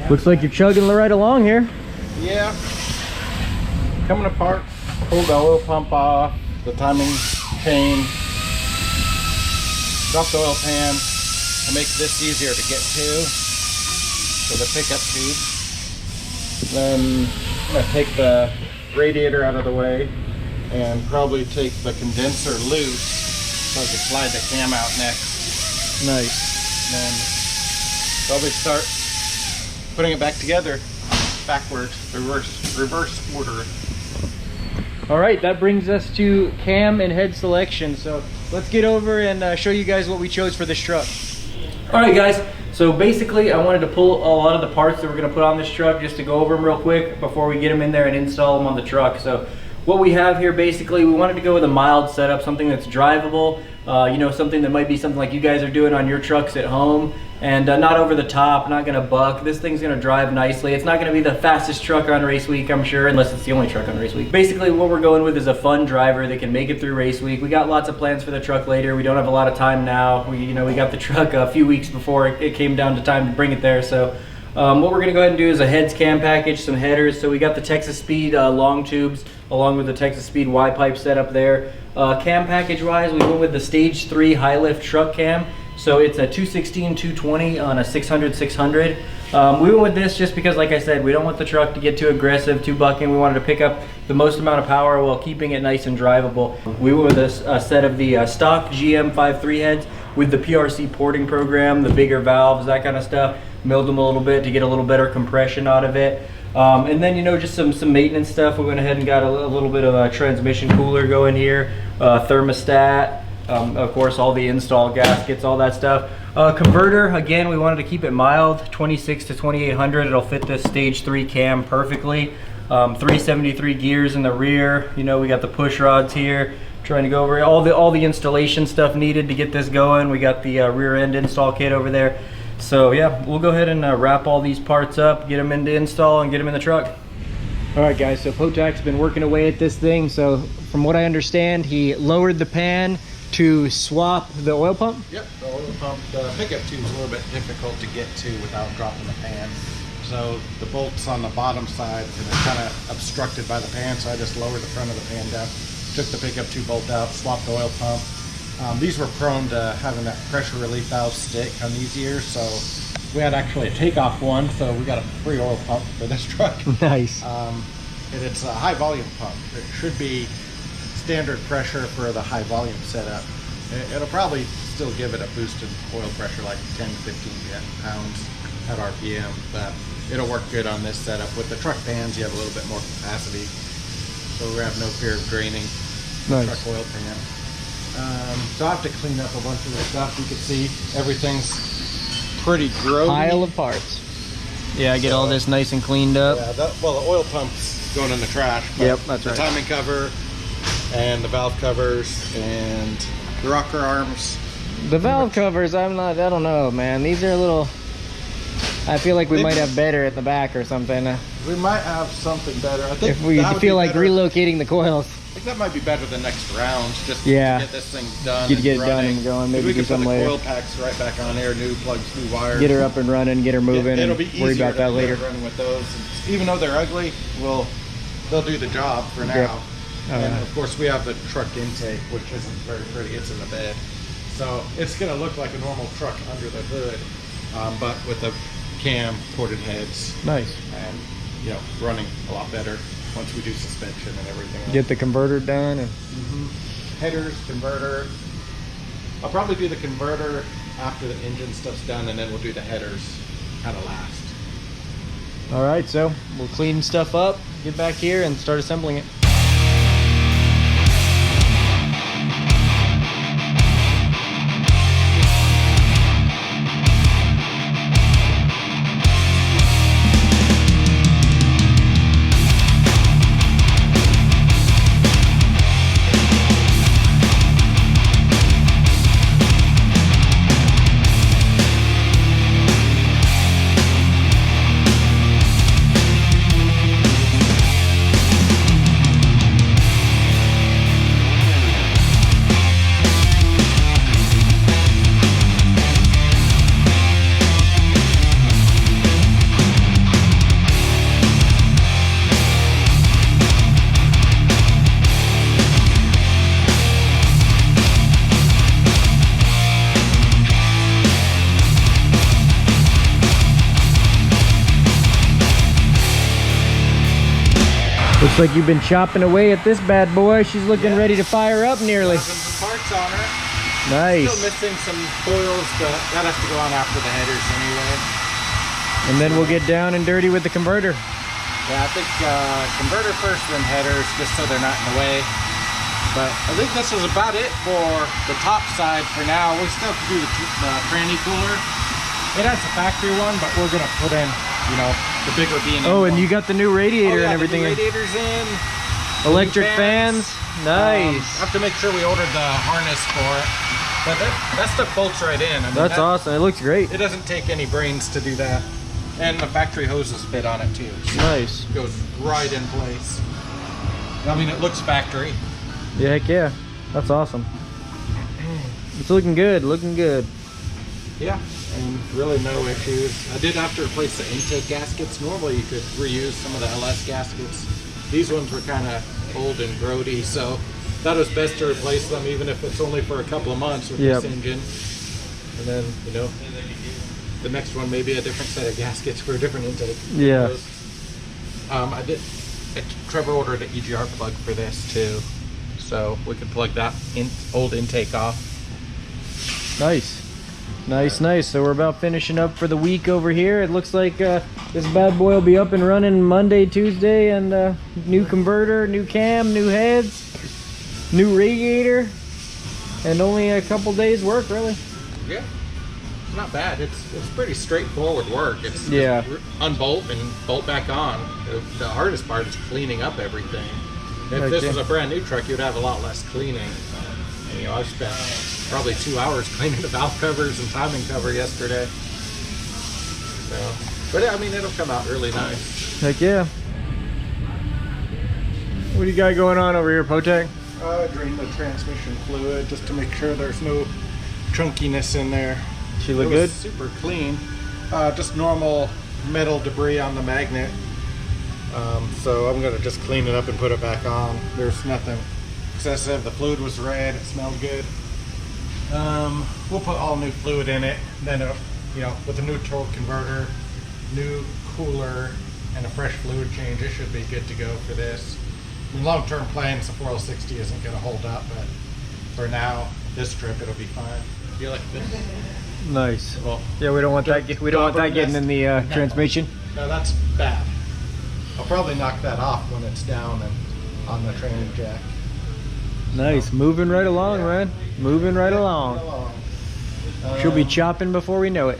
Looks like you're chugging right along here. Yeah. Coming apart. Pull the oil pump off, the timing chain. Drop the oil pan to make this easier to get to. So the pickup tube. Then I'm going to take the radiator out of the way and probably take the condenser loose so I can slide the cam out next. Nice. Then probably start putting it back together backwards, reverse order. All right, that brings us to cam and head selection. So let's get over and show you guys what we chose for this truck. All right, guys. So basically, I wanted to pull a lot of the parts that we're going to put on this truck just to go over them real quick before we get them in there and install them on the truck. So what we have here, basically, we wanted to go with a mild setup, something that's drivable, you know, something that might be something like you guys are doing on your trucks at home, and not over the top, not going to buck. This thing's going to drive nicely. It's not going to be the fastest truck on race week, I'm sure, unless it's the only truck on race week. Basically, what we're going with is a fun driver that can make it through race week. We got lots of plans for the truck later. We don't have a lot of time now. We got the truck a few weeks before it came down to time to bring it there. So what we're going to go ahead and do is a heads cam package, some headers. So we got the Texas Speed long tubes along with the Texas Speed Y-pipe setup there. Cam package wise, we went with the Stage 3 high lift truck cam. So it's a 216-220 on a 600-600. We went with this just because, like I said, we don't want the truck to get too aggressive, too bucking. We wanted to pick up the most amount of power while keeping it nice and drivable. We went with a set of the stock GM 5.3 heads with the PRC porting program, the bigger valves, that kind of stuff. Milled them a little bit to get a little better compression out of it. And then, just some maintenance stuff. We went ahead and got a little bit of a transmission cooler going here, thermostat, of course, all the install gaskets, all that stuff. Converter, again, we wanted to keep it mild, 26 to 2800. It'll fit this Stage 3 cam perfectly. 373 gears in the rear. We got the push rods here. Trying to go over all the installation stuff needed to get this going. We got the rear end install kit over there. So yeah, we'll go ahead and wrap all these parts up, get them into install, and get them in the truck. All right, guys, so Potak's been working away at this thing. So from what I understand, he lowered the pan to swap the oil pump? Yep, the oil pump. The pickup tube is a little bit difficult to get to without dropping the pan. So the bolts on the bottom side are kind of obstructed by the pan, so I just lowered the front of the pan down, took the pickup tube bolt out, swapped the oil pump. These were prone to having that pressure relief valve stick on these ears, so we had actually a takeoff one, so we got a free oil pump for this truck. Nice. And it's a high volume pump. It should be standard pressure for the high volume setup. It'll probably still give it a boosted oil pressure like 10-15 pounds at RPM, but it'll work good on this setup. With the truck pans, you have a little bit more capacity, so we have no fear of draining the truck oil pan. So I have to clean up a bunch of this stuff. You can see everything's pretty grody. Pile of parts. Yeah, get all this nice and cleaned up. Yeah, the oil pump's going in the trash. Yep, that's right. The timing cover and the valve covers and the rocker arms. The valve covers, I don't know, man. These are a little, I feel like we might have better at the back or something. We might have something better. I think if we feel like relocating the coils. I think that might be better than next round, just to get this thing done. Get it done and going. Maybe do something later. We can put the coil packs right back on there, new plugs, new wires. Get her up and running, get her moving, it'll and be easier worry about that later. Running with those, and even though they're ugly, they'll do the job for now. Yep. And of course, we have the truck intake, which isn't very pretty. It's in the bed, so it's going to look like a normal truck under the hood, but with the cam ported heads. Nice. And running a lot better once we do suspension and everything else. Get the converter done and headers, converter. I'll probably do the converter after the engine stuff's done, and then we'll do the headers kind of last. All right, so we'll clean stuff up, get back here, and start assembling it. Looks like you've been chopping away at this bad boy. She's looking ready to fire up nearly. Some parts on her. Nice. Still missing some coils, but that has to go on after the headers anyway. And then we'll get down and dirty with the converter. Yeah, I think converter first, then headers, just so they're not in the way. But I think this is about it for the top side for now. We still have to do the tranny cooler. It has a factory one, but we're gonna put in, you know, the bigger B&M. Oh, and one. you got the new radiator and everything. The new radiator's in. Electric fans. Nice. I have to make sure we ordered the harness for it. But that stuff bolts right in. I mean, That's awesome. It looks great. It doesn't take any brains to do that. And the factory hoses fit on it too. So Nice. it goes right in place. I mean, it looks factory. Yeah, heck yeah. That's awesome. It's looking good, looking good. Yeah, and really no issues. I did have to replace the intake gaskets. Normally you could reuse some of the LS gaskets. These ones were kind of old and grody, so thought it was best to replace them even if it's only for a couple of months with this engine. And then, you know, the next one may be a different set of gaskets for a different intake. Yeah. Trevor ordered an EGR plug for this too, so we could plug that old intake off. Nice. Nice, nice. So we're about finishing up for the week over here. It looks like this bad boy will be up and running Monday, Tuesday, and new converter, new cam, new heads, new radiator, and only a couple days work, really. Yeah, not bad. It's pretty straightforward work. It's just unbolt and bolt back on. The hardest part is cleaning up everything. If this was a brand new truck, you'd have a lot less cleaning. And, you know, I spent probably 2 hours cleaning the valve covers and timing cover yesterday. So, but I mean, it'll come out really nice. Heck yeah. What do you got going on over here, Potek? Drain the transmission fluid just to make sure there's no chunkiness in there. She look good? Super clean. Just normal metal debris on the magnet. So I'm gonna just clean it up and put it back on. There's nothing excessive. The fluid was red. It smelled good. We'll put all new fluid in it. Then, you know, with a new torque converter, new cooler, and a fresh fluid change, it should be good to go for this. Long-term plans, the 4L60 isn't going to hold up, but for now, this trip, it'll be fine. You like this? Nice. Well, yeah, we don't want that. We don't want that getting in the transmission. No, that's bad. I'll probably knock that off when it's down and on the training jack. Nice. Moving right along, man. Moving right along. She'll be chopping before we know it.